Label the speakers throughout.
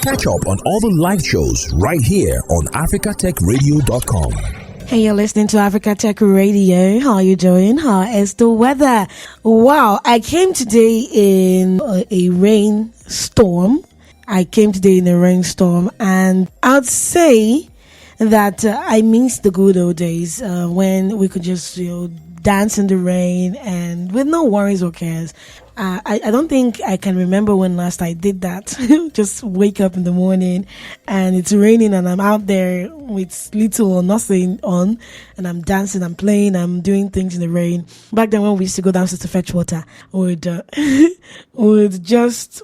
Speaker 1: Catch up on all the live shows right here on africatechradio.com.
Speaker 2: Hey, you're listening to Africa Tech Radio. How are you doing? How is the weather? Wow, I came today in a rainstorm. And I'd say that I miss the good old days when we could just, dance in the rain and with no worries or cares. I don't think I can remember when last I did that. Just wake up in the morning and it's raining and I'm out there with little or nothing on and I'm dancing, I'm playing, I'm doing things in the rain. Back then when we used to go downstairs to fetch water, would just,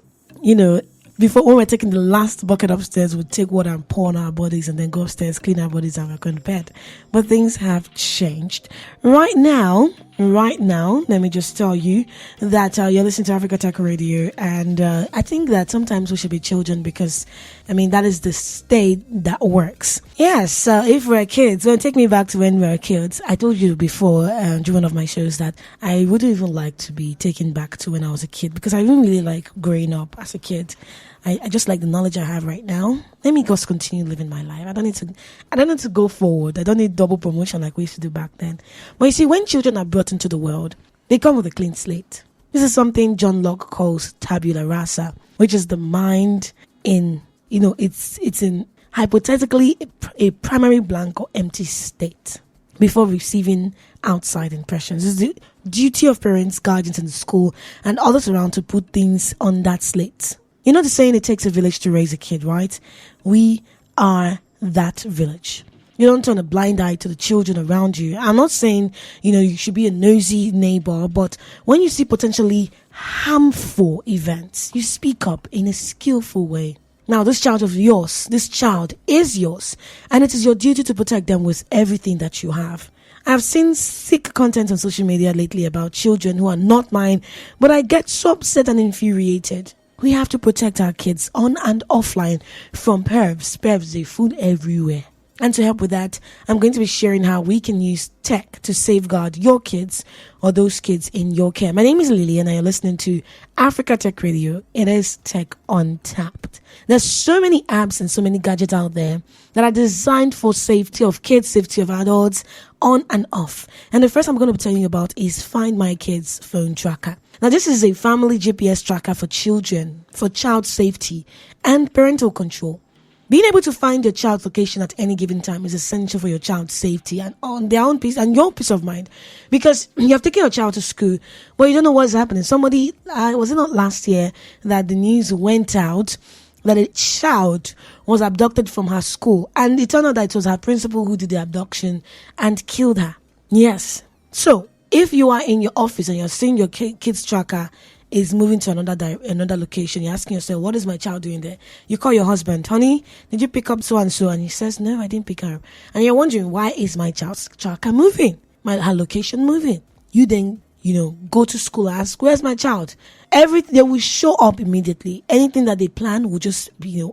Speaker 2: before when we're taking the last bucket upstairs, we'd take water and pour on our bodies and then go upstairs, clean our bodies and we're going to bed. But things have changed. Right now, let me just tell you that you're listening to Africa Tech Radio, and I think that sometimes we should be children because, that is the state that works. Yes, if we're kids, take me back to when we were kids. I told you before during one of my shows that I wouldn't even like to be taken back to when I was a kid because I didn't really like growing up as a kid. I just like the knowledge I have right now. Let me just continue living my life. I don't need to go forward. I don't need double promotion like we used to do back then. But you see, when children are brought into the world, they come with a clean slate. This is something John Locke calls tabula rasa, which is the mind in, it's in hypothetically a primary blank or empty state before receiving outside impressions. It's the duty of parents, guardians in the school, and others around to put things on that slate. You know the saying, it takes a village to raise a kid, right? We are that village. You don't turn a blind eye to the children around you. I'm not saying, you should be a nosy neighbor, but when you see potentially harmful events, you speak up in a skillful way. Now, this child is yours, and it is your duty to protect them with everything that you have. I've seen sick content on social media lately about children who are not mine, but I get so upset and infuriated. We have to protect our kids on and offline from pervs. Pervs, they fool everywhere. And to help with that, I'm going to be sharing how we can use tech to safeguard your kids or those kids in your care. My name is Lily and you're listening to Africa Tech Radio. It is Tech Untapped. There's so many apps and so many gadgets out there that are designed for safety of kids, safety of adults, on and off. And the first I'm going to be telling you about is Find My Kids phone tracker. Now, this is a family GPS tracker for children, for child safety and parental control. Being able to find your child's location at any given time is essential for your child's safety and on their own peace and your peace of mind. Because you have taken your child to school, but you don't know what's happening. Somebody, was it not last year that the news went out that a child was abducted from her school, and it turned out that it was her principal who did the abduction and killed her. Yes. So, if you are in your office and you're seeing your kid's tracker is moving to another location, you're asking yourself, what is my child doing there? You call your husband, honey, did you pick up so and so? And he says, no, I didn't pick her up. And you're wondering, why is my child's tracker moving? Her location moving? You then, go to school, ask, where's my child? Everything, they will show up immediately. Anything that they plan will just,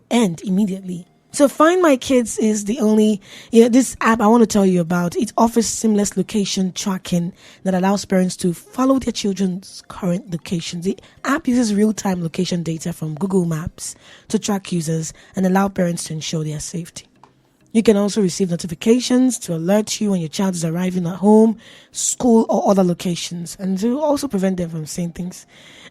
Speaker 2: end immediately. So Find My Kids is the only, this app I want to tell you about. It offers seamless location tracking that allows parents to follow their children's current locations. The app uses real-time location data from Google Maps to track users and allow parents to ensure their safety. You can also receive notifications to alert you when your child is arriving at home, school, or other locations, and to also prevent them from saying things.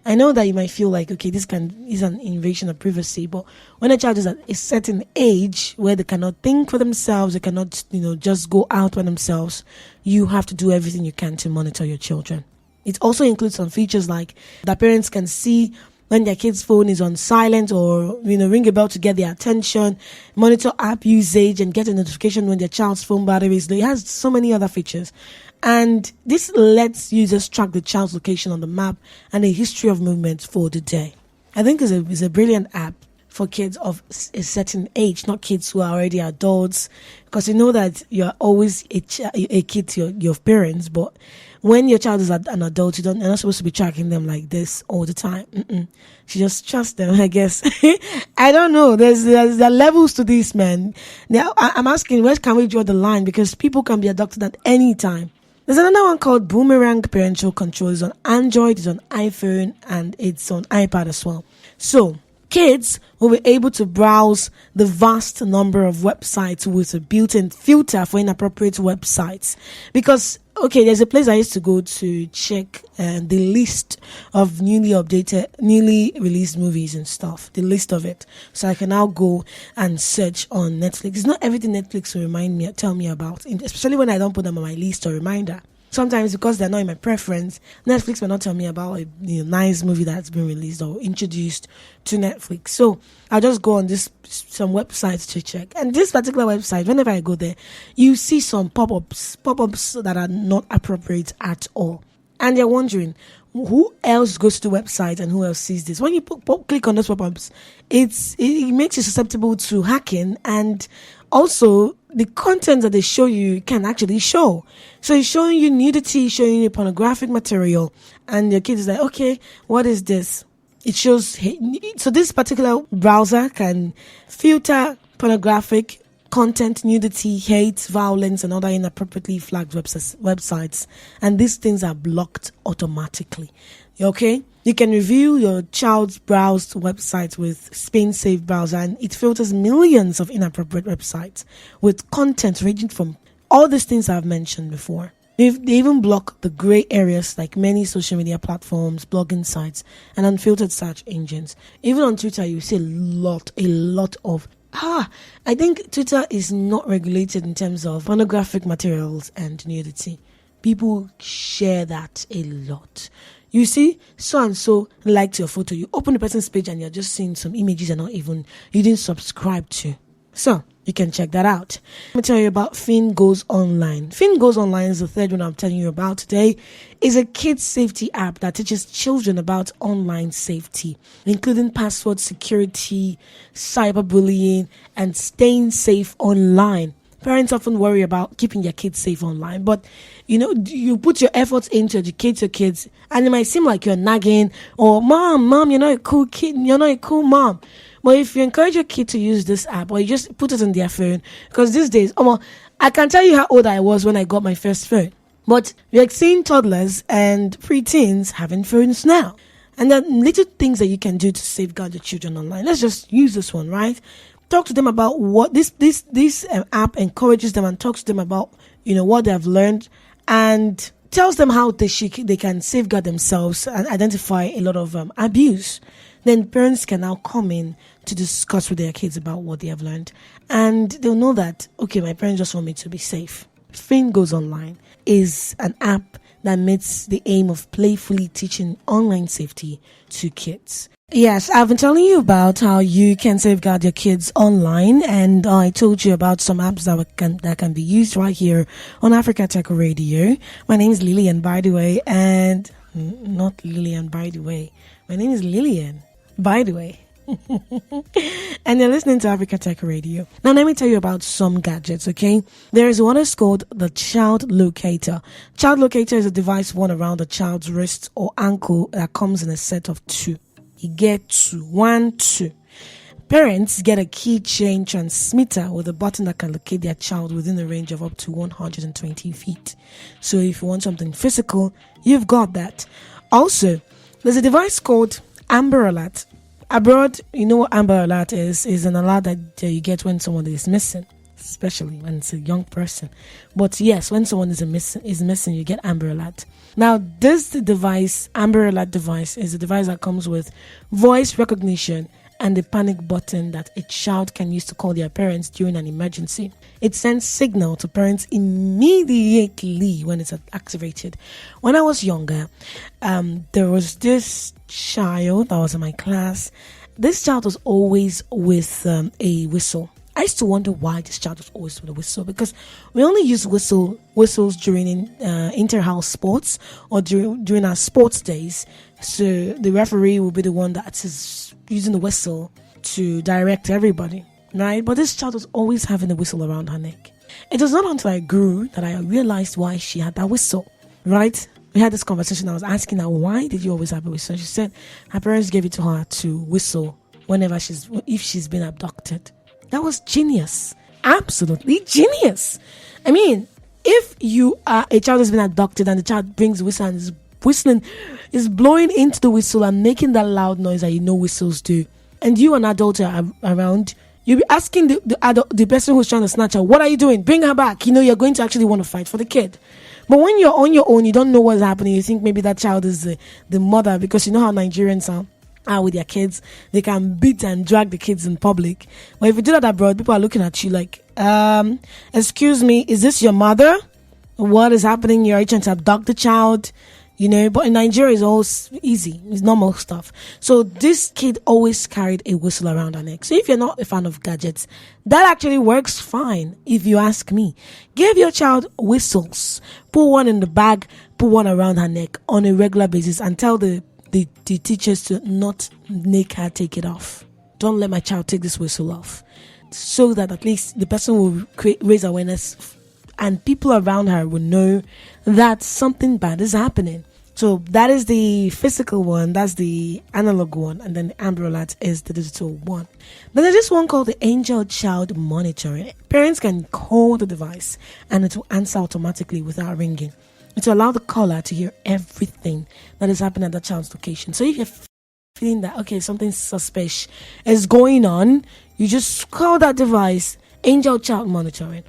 Speaker 2: I know that you might feel like, okay, this is an invasion of privacy, but when a child is at a certain age where they cannot think for themselves, they cannot, just go out by themselves, you have to do everything you can to monitor your children. It also includes some features like that parents can see when their kid's phone is on silent or, ring a bell to get their attention, monitor app usage and get a notification when their child's phone battery is low. It has so many other features. And this lets users track the child's location on the map and a history of movement for the day. I think it's a brilliant app for kids of a certain age, not kids who are already adults, because you know that you're always a kid to your parents, but when your child is an adult, you're not supposed to be tracking them like this all the time. You just trust them, I guess. I don't know. There are levels to this, man. Now, I'm asking, where can we draw the line? Because people can be adopted at any time. There's another one called Boomerang Parental Control. It's on Android, it's on iPhone, and it's on iPad as well. So, Kids will be able to browse the vast number of websites with a built-in filter for inappropriate websites. Because, okay, there's a place I used to go to check the list of newly released movies and stuff, the list of it. So I can now go and search on Netflix. It's not everything Netflix will tell me about, especially when I don't put them on my list or reminder. Sometimes because they're not in my preference, Netflix will not tell me about a nice movie that's been released or introduced to Netflix. So I'll just go on some websites to check. And this particular website, whenever I go there, you see some pop-ups that are not appropriate at all. And you're wondering, who else goes to the website and who else sees this? When you click on those pop-ups, it makes you susceptible to hacking, and also the content that they show you can actually show. So it's showing you nudity, showing you pornographic material, and your kid is like, okay, what is this? It shows, so this particular browser can filter pornographic content, nudity, hate, violence, and other inappropriately flagged websites. And these things are blocked automatically. Okay? You can review your child's browsed website with Spain-safe browser, and it filters millions of inappropriate websites with content ranging from all these things I've mentioned before. They even block the gray areas like many social media platforms, blogging sites, and unfiltered search engines. Even on Twitter, you see a lot of I think Twitter is not regulated in terms of pornographic materials and nudity. People share that a lot. You see, so and so liked your photo. You open the person's page and you're just seeing some images you didn't subscribe to. So you can check that out. Let me tell you about Fin Goes Online. Fin Goes Online is the third one I'm telling you about today. It's a kids safety app that teaches children about online safety, including password security, cyberbullying, and staying safe online. Parents often worry about keeping their kids safe online, but you put your efforts in to educate your kids, and it might seem like you're nagging, or mom, you're not a cool kid, you're not a cool mom. But if you encourage your kid to use this app, or you just put it on their phone, because these days, I can tell you how old I was when I got my first phone. But we're seeing toddlers and preteens having phones now. And there are little things that you can do to safeguard your children online. Let's just use this one, right? Talk to them about what this app encourages them, and talks to them about what they have learned, and tells them how they can safeguard themselves and identify a lot of abuse. Then parents can now come in to discuss with their kids about what they have learned, and they'll know that, okay, my parents just want me to be safe. Fin Goes Online is an app that meets the aim of playfully teaching online safety to kids. Yes, I've been telling you about how you can safeguard your kids online, and I told you about some apps that can be used right here on Africa Tech Radio. My name is Lillian, by the way, and not Lillian, by the way. My name is Lillian, by the way. And you're listening to Africa Tech Radio. Now let me tell you about some gadgets, okay? There is what is called the child locator. Child locator is a device worn around a child's wrist or ankle that comes in a set of two. You get two. Parents get a keychain transmitter with a button that can locate their child within a range of up to 120 feet. So if you want something physical, you've got that. Also, there's a device called Amber Alert. Abroad, you know what Amber Alert is? Is an alert that you get when someone is missing, especially when it's a young person. But yes, when someone is missing, you get Amber Alert. Now, this device, Amber Alert device, is a device that comes with voice recognition and the panic button that a child can use to call their parents during an emergency. It sends signal to parents immediately when it's activated. When I was younger, there was this child that was in my class. This child was always with a whistle. I used to wonder why this child was always with a whistle, because we only use whistles during inter-house sports or during our sports days. So the referee will be the one that is using the whistle to direct everybody, right? But this child was always having a whistle around her neck. It was not until I grew that I realized why she had that whistle, right? We had this conversation. I was asking her, why did you always have a whistle? She said her parents gave it to her to whistle if she's been abducted. That was genius. Absolutely genius. I mean, if a child has been abducted and the child brings a whistle and is whistling, is blowing into the whistle and making that loud noise that whistles do, and you an adult are around, you'll be asking the person who's trying to snatch her, what are you doing? Bring her back. You're going to actually want to fight for the kid. But when you're on your own, you don't know what's happening. You think maybe that child is the mother, because you know how Nigerians are with their kids. They can beat and drag the kids in public. But if you do that abroad, people are looking at you like, excuse me, is this your mother? What is happening? You're trying to abduct the child. But in Nigeria, it's all easy. It's normal stuff. So this kid always carried a whistle around her neck. So if you're not a fan of gadgets, that actually works fine, if you ask me. Give your child whistles. Put one in the bag, put one around her neck on a regular basis, and tell the teachers to not make her take it off. Don't let my child take this whistle off. So that at least the person will raise awareness, and people around her will know that something bad is happening. So that is the physical one, that's the analog one, and then the Amber Alert is the digital one. Then there's this one called the Angel Child Monitoring. Parents can call the device and it will answer automatically without ringing. It will allow the caller to hear everything that is happening at the child's location. So if you're feeling that, okay, something suspicious is going on, you just call that device, Angel Child Monitoring,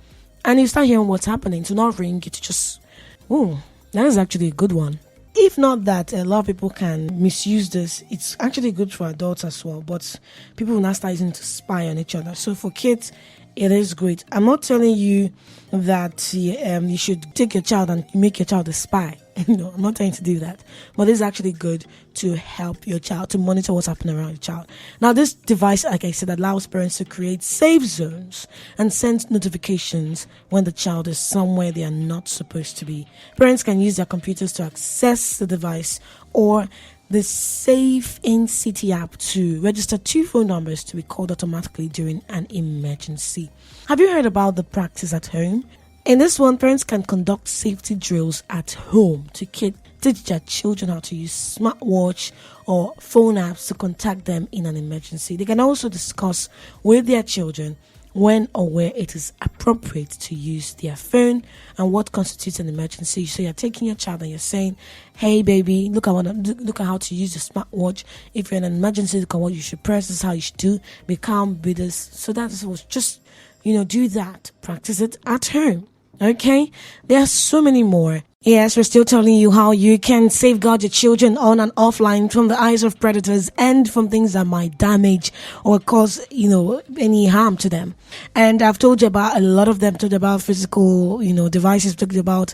Speaker 2: and you start hearing what's happening. To not ring, it just, that is actually a good one. If not that, a lot of people can misuse this. It's actually good for adults as well, but people will not start using it to spy on each other. So for kids, it is great. I'm not telling you that you should take your child and make your child a spy. No, I'm not trying to do that. But it's actually good to help your child, to monitor what's happening around your child. Now, this device, like I said, allows parents to create safe zones and send notifications when the child is somewhere they are not supposed to be. Parents can use their computers to access the device, or the Safe in City app to register 2 phone numbers to be called automatically during an emergency. Have you heard about the practice at home? In this one, parents can conduct safety drills at home to teach their children how to use smartwatch or phone apps to contact them in an emergency. They can also discuss with their children when or where it is appropriate to use their phone and what constitutes an emergency. So you're taking your child and you're saying, hey baby, look at how to use the smartwatch. If you're in an emergency, look at what you should press. This is how you should do. Be calm, be this. So that was just, do that. Practice it at home. Okay? There are so many more. Yes, we're still telling you how you can safeguard your children on and offline from the eyes of predators and from things that might damage or cause, any harm to them. And I've told you about a lot of them, told you about physical, devices, talked about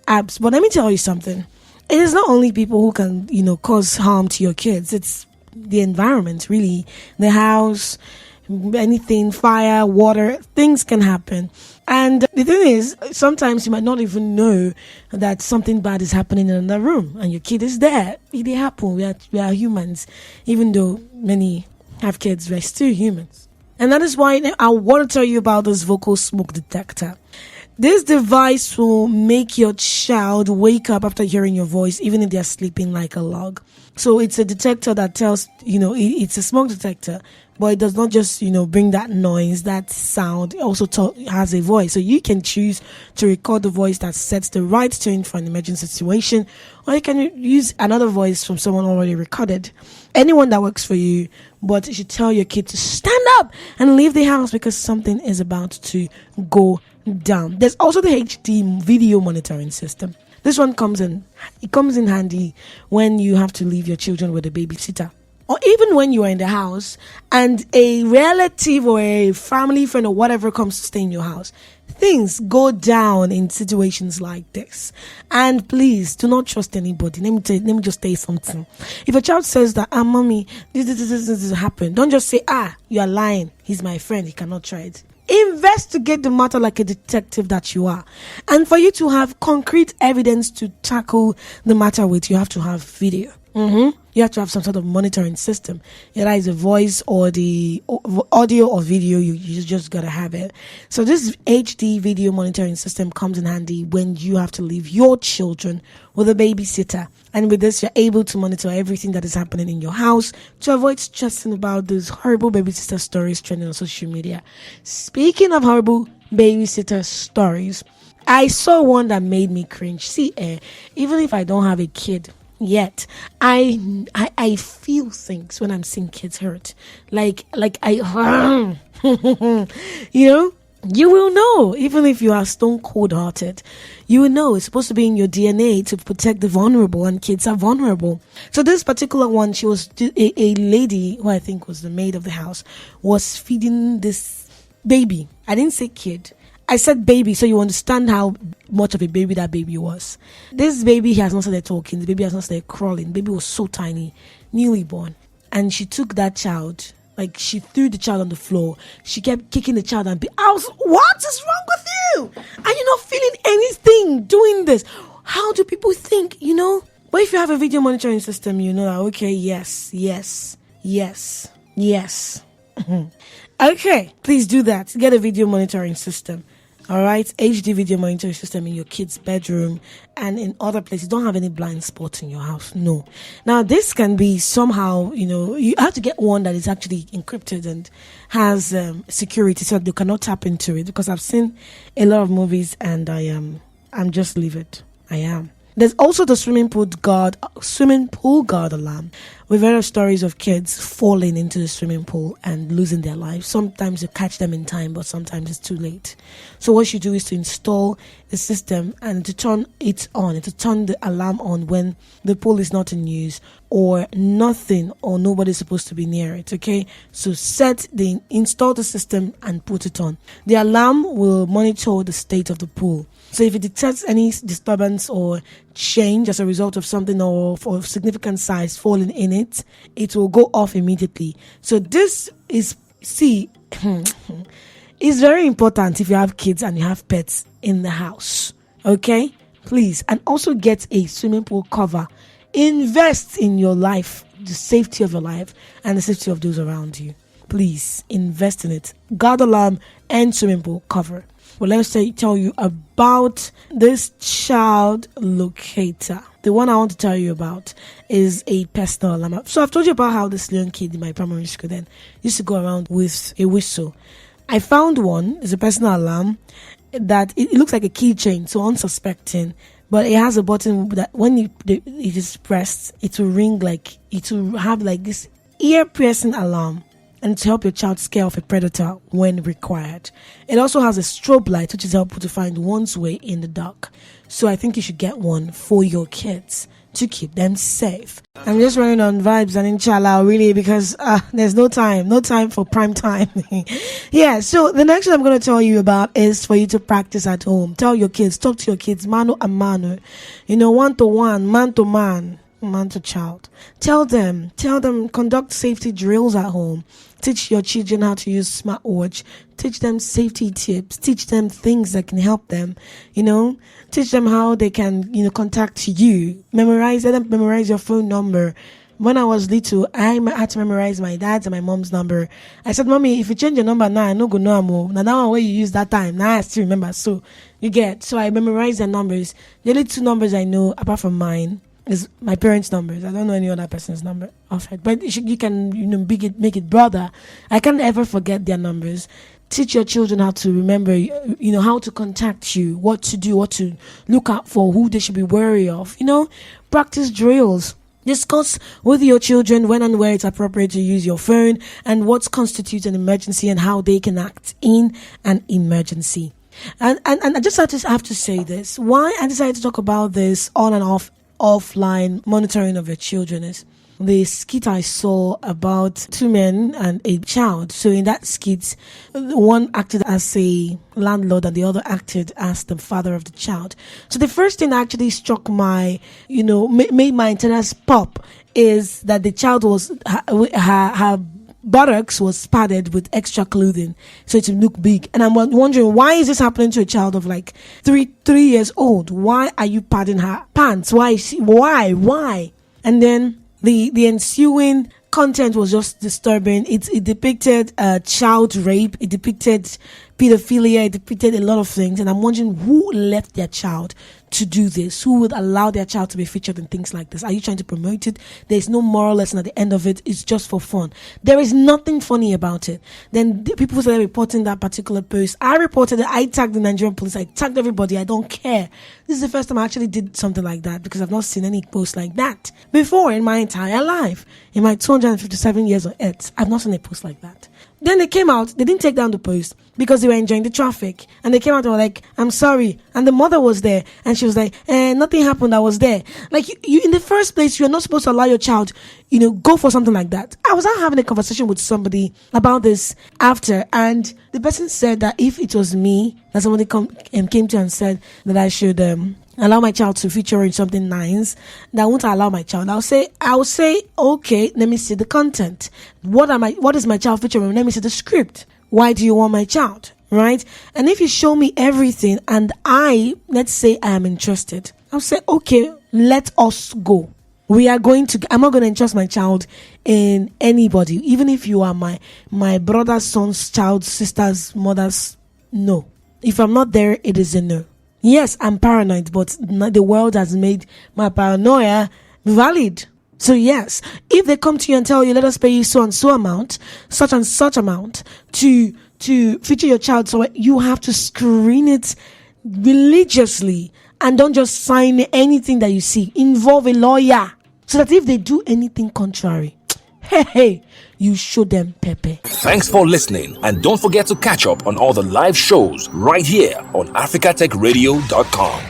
Speaker 2: apps. But let me tell you something. It is not only people who can, cause harm to your kids. It's the environment, really. The house, anything, fire, water, things can happen. And the thing is, sometimes you might not even know that something bad is happening in another room, and your kid is there. It happen. We are humans. Even though many have kids, we're still humans. And that is why I want to tell you about this vocal smoke detector. This device will make your child wake up after hearing your voice, even if they're sleeping like a log. So it's a detector that tells, it's a smoke detector, but it does not just, bring that noise, that sound. It also has a voice. So you can choose to record the voice that sets the right tone for an emergency situation, or you can use another voice from someone already recorded. Anyone that works for you, but you should tell your kid to stand up and leave the house because something is about to go down. There's also the HD video monitoring system. This one comes in handy when you have to leave your children with a babysitter, or even when you are in the house and a relative or a family friend or whatever comes to stay in your house. Things go down in situations like this. And please do not trust anybody. Let me just tell you something. If a child says that, mommy, this happened, don't just say, you are lying. He's my friend. He cannot try it. Investigate the matter like a detective that you are. And for you to have concrete evidence to tackle the matter with, you have to have video. You have to have some sort of monitoring system. Either it's a voice or the audio or video, you just gotta have it. So this HD video monitoring system comes in handy when you have to leave your children with a babysitter. And with this, you're able to monitor everything that is happening in your house to avoid stressing about those horrible babysitter stories trending on social media. Speaking of horrible babysitter stories, I saw one that made me cringe. See, even if I don't have a kid, Yet I feel things when I'm seeing kids hurt. Like I you know, you will know, even if you are stone cold hearted, you will know it's supposed to be in your DNA to protect the vulnerable, and kids are vulnerable. So this particular one, she was a lady who I think was the maid of the house, was feeding this baby. I didn't say kid, I said baby, so you understand how much of a baby that baby was. This baby has not started talking. The baby has not started crawling. The baby was so tiny, newly born. And she took that child, like she threw the child on the floor. She kept kicking the child and I was, what is wrong with you? And you're not feeling anything doing this. How do people think, But if you have a video monitoring system, you know that, okay, yes. Okay, please do that. Get a video monitoring system. All right, HD video monitoring system in your kid's bedroom and in other places. Don't have any blind spots in your house. No. Now, this can be somehow, you have to get one that is actually encrypted and has security so they cannot tap into it, because I've seen a lot of movies and I'm just livid. I am. There's also the swimming pool guard alarm, with various stories of kids falling into the swimming pool and losing their lives. Sometimes you catch them in time, but sometimes it's too late. So what you do is to install the system and to turn it on, and to turn the alarm on when the pool is not in use or nothing or nobody's supposed to be near it. Okay, so install the system and put it on. The alarm will monitor the state of the pool. So if it detects any disturbance or change as a result of something or of significant size falling in it, it will go off immediately. So this is is very important if you have kids and you have pets in the house. Okay, please. And also get a swimming pool cover. Invest in your life, the safety of your life and the safety of those around you. Please invest in it. Guard alarm and swimming pool cover. Well, let's tell you about this child locator. The one I want to tell you about is a personal alarm. So I've told you about how this young kid in my primary school then used to go around with a whistle. I found one. It's a personal alarm that it looks like a keychain, so unsuspecting. But it has a button that when it is pressed, it will ring it will have this ear-piercing alarm, and to help your child scare off a predator when required. It also has a strobe light, which is helpful to find one's way in the dark. So I think you should get one for your kids to keep them safe. I'm just running on vibes and inshallah, really, because there's no time for prime time. Yeah, so the next one I'm going to tell you about is for you to practice at home. Tell your kids, talk to your kids, mano a mano, one to one, man to man to child. Tell them, conduct safety drills at home. Teach your children how to use smartwatch. Teach them safety tips. Teach them things that can help them. Teach them how they can, contact you. Let them memorize your phone number. When I was little, I had to memorize my dad's and my mom's number. I said, Mommy, if you change your number now, I no go know more. Now that one where you use that time, now I still remember. So I memorized their numbers. The only two numbers I know, apart from mine, is my parents' numbers. I don't know any other person's number offhand. But you can, make it brother. I can't ever forget their numbers. Teach your children how to remember, how to contact you, what to do, what to look out for, who they should be wary of. Practice drills. Discuss with your children when and where it's appropriate to use your phone and what constitutes an emergency and how they can act in an emergency. And I just have to say this. Why I decided to talk about this on and offline monitoring of your children is the skit I saw about two men and a child. So in that skit, one acted as a landlord and the other acted as the father of the child. So the first thing that actually struck my, made my antennas pop is that the child was her buttocks was padded with extra clothing so it would look big. And I'm wondering, why is this happening to a child of 3 years old? Why are you padding her pants? Why? And then the ensuing content was just disturbing. It depicted child rape. It depicted pedophilia, it depicted a lot of things. And I'm wondering who left their child to do this, who would allow their child to be featured in things like this. Are you trying to promote it? There's no moral lesson at the end of it. It's just for fun. There is nothing funny about it. Then people started reporting that particular post. I reported it. I tagged the Nigerian police. I tagged everybody. I don't care. This is the first time I actually did something like that, because I've not seen any post like that before in my entire life. In my 257 years on earth, I've not seen a post like that. Then they came out, they didn't take down the post because they were enjoying the traffic. And they came out and were like, I'm sorry. And the mother was there. And she was like, nothing happened, I was there. Like, you in the first place, you're not supposed to allow your child, go for something like that. I was out having a conversation with somebody about this after. And the person said that if it was me, that somebody came to and said that I should allow my child to feature in something nice, that I won't allow my child. I'll say, okay, let me see the content. What is my child featuring? Let me see the script. Why do you want my child? Right? And if you show me everything and let's say I am interested, I'll say, okay, let us go. I'm not going to entrust my child in anybody, even if you are my brother's son's child, sister's, mother's. No. If I'm not there, it is a no. Yes, I'm paranoid, but the world has made my paranoia valid. So yes, if they come to you and tell you, let us pay you so and so amount, such and such amount to feature your child, so you have to screen it religiously and don't just sign anything that you see. Involve a lawyer so that if they do anything contrary, hey, you show them pepper.
Speaker 1: Thanks for listening, and don't forget to catch up on all the live shows right here on africatechradio.com.